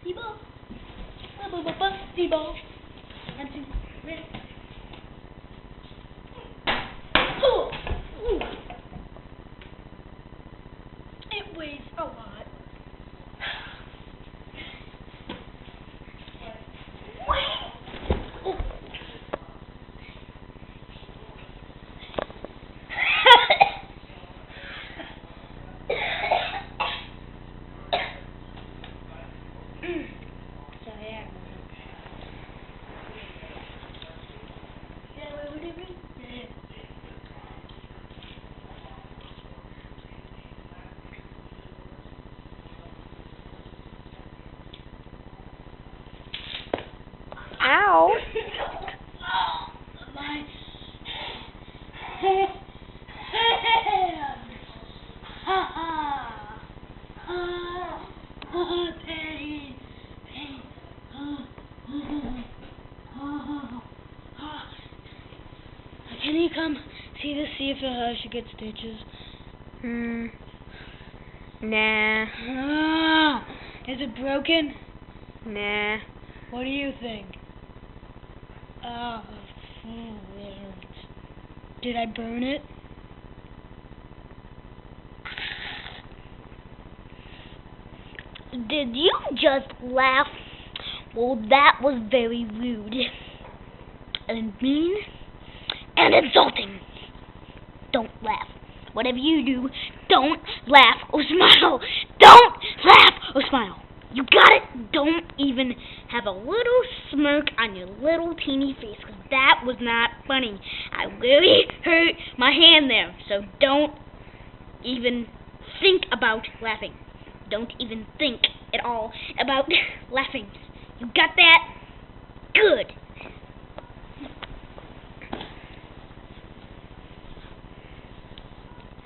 T-ball. T-ball. 1, 2, 3. Oh! Ooh. It weighs a lot. Ow. My hand. Ha ha. Pain. Pain. Can you come see if she gets stitches? Nah. Is it broken? Nah. What do you think? Did I burn it? Did you just laugh? Well, that was very rude. And mean. And insulting. Don't laugh. Whatever you do, don't laugh or smile. Don't laugh or smile. You got it? Don't even have a little smirk on your little teeny face, because that was not funny. I really hurt my hand there, so don't even think about laughing. Don't even think at all about laughing. You got that? Good.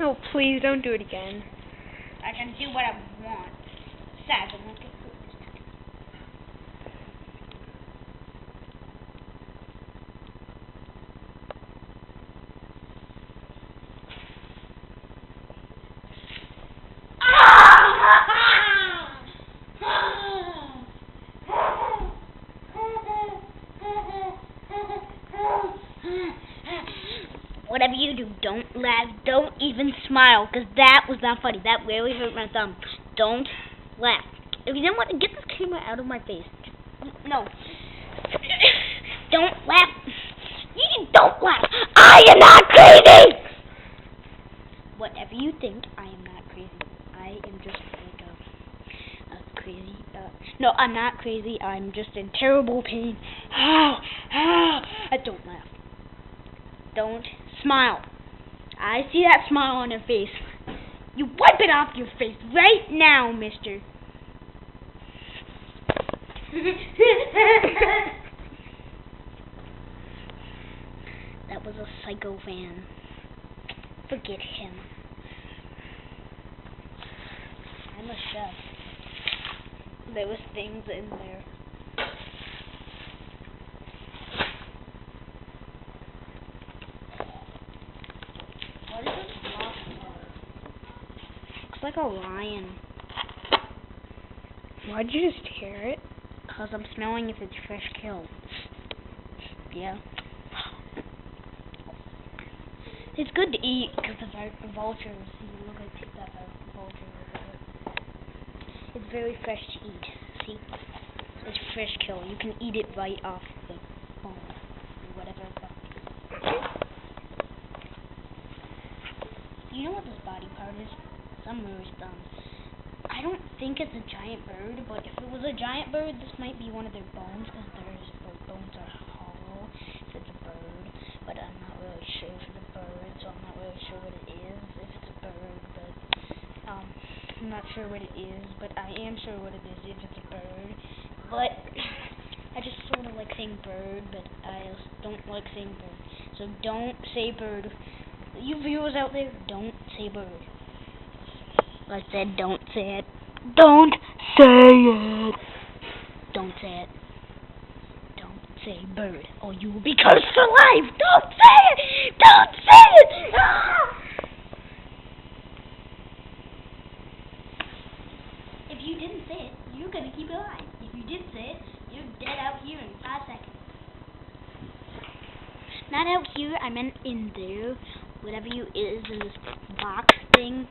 Oh, please don't do it again. I can do what I want. Besides, I won't get food this time. Whatever you do, don't laugh, don't even smile, because that was not funny. That really hurt my thumb. Don't laugh. If you didn't want to get this camera out of my face, no. Don't laugh. You don't laugh. I am not crazy! Whatever you think, I am not crazy. I am just like a crazy, no, I'm not crazy. I'm just in terrible pain. Don't laugh. Don't smile. I see that smile on your face. You wipe it off your face right now, mister. That was a psycho fan. Forget him. I'm a chef. There was things in there. What is this moth? Looks like a lion. Why'd you just tear it? Because I'm smelling if it's fresh killed. Yeah. It's good to eat because the vultures, you look at that vulture. It's very fresh to eat. See? It's fresh kill. You can eat it right off the bone. Or whatever. You know what this body part is? I'm really dumb. I don't think it's a giant bird, but if it was a giant bird, this might be one of their bones, because their bones are hollow if it's a bird, but I'm not really sure if it's a bird, so I'm not really sure what it is if it's a bird, but I'm not sure what it is, but I am sure what it is if it's a bird, but I just sort of like saying bird, but I don't like saying bird, so don't say bird. You viewers out there, don't say bird. I said don't say it. Don't say it. Don't say it. Don't say bird, or you will be cursed for life. Don't say it. Don't say it. Ah! If you didn't say it, you're gonna keep it alive. If here. I meant in there. Whatever you is in this box thing.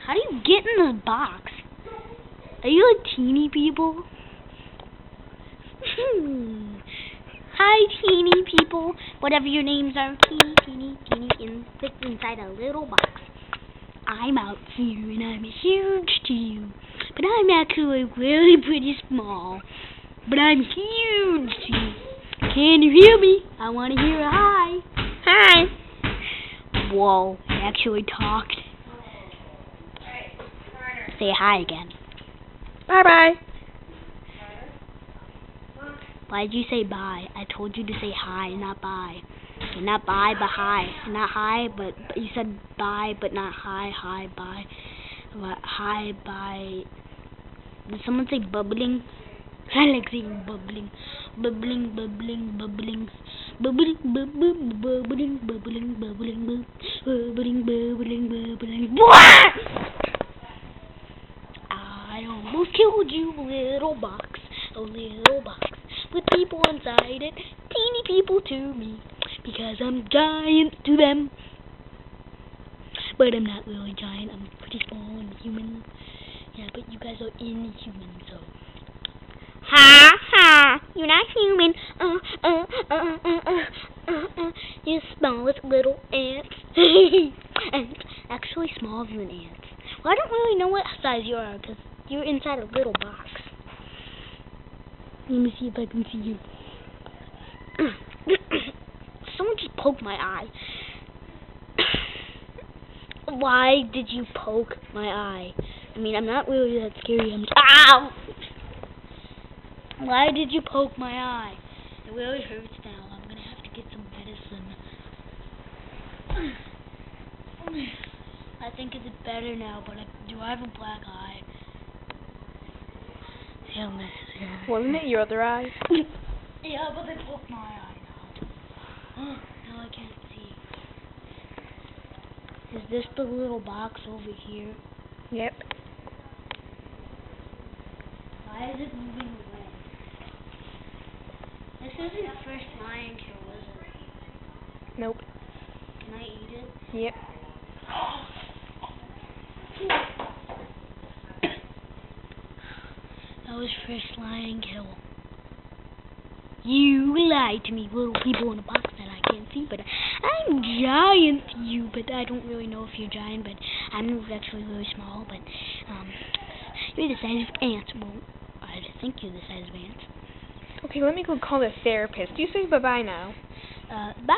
How do you get in this box? Are you like teeny people? Hi, teeny people. Whatever your names are, teeny, fit inside a little box. I'm out here and I'm huge to you, but I'm actually really pretty small. But I'm huge to you. Can you hear me? I want to hear a hi. Hi. Whoa, I actually talked. Say hi again. Bye-bye. Why did you say bye? I told you to say hi, not bye. Okay, not bye, but hi. Not hi, but you said bye, but not hi, bye. But hi, bye. Did someone say bubbling? I like saying bubbling. Bubbling. Bubbling, bubbling, I almost killed you, little box. A little box with people inside it. Teeny people to me. Because I'm giant to them. But I'm not really giant. I'm pretty small and human. Yeah, but you guys are inhuman, so. Ha! You're not human. You're smallest little ants. And actually smaller than ants. Well, I don't really know what size you are because you're inside a little box. Let me see if I can see you. Someone just poked my eye. Why did you poke my eye? I mean, I'm not really that scary. Ow! Why did you poke my eye? It really hurts now. I'm gonna have to get some medicine. I think it's better now, but do I have a black eye? Hell no. Wasn't it your other eye? Yeah, but they poked my eye now. Now I can't see. Is this the little box over here? Yep. Why is it moving away? This isn't fresh lion kill, is it? Nope. Can I eat it? Yep. That was fresh lion kill. You lied to me, little people in a box that I can't see, but I'm giant to you, but I don't really know if you're giant, but I'm actually really small, but you're the size of ants. Well, I think you're the size of ants. Okay, let me go call the therapist. You say bye-bye now. Bye!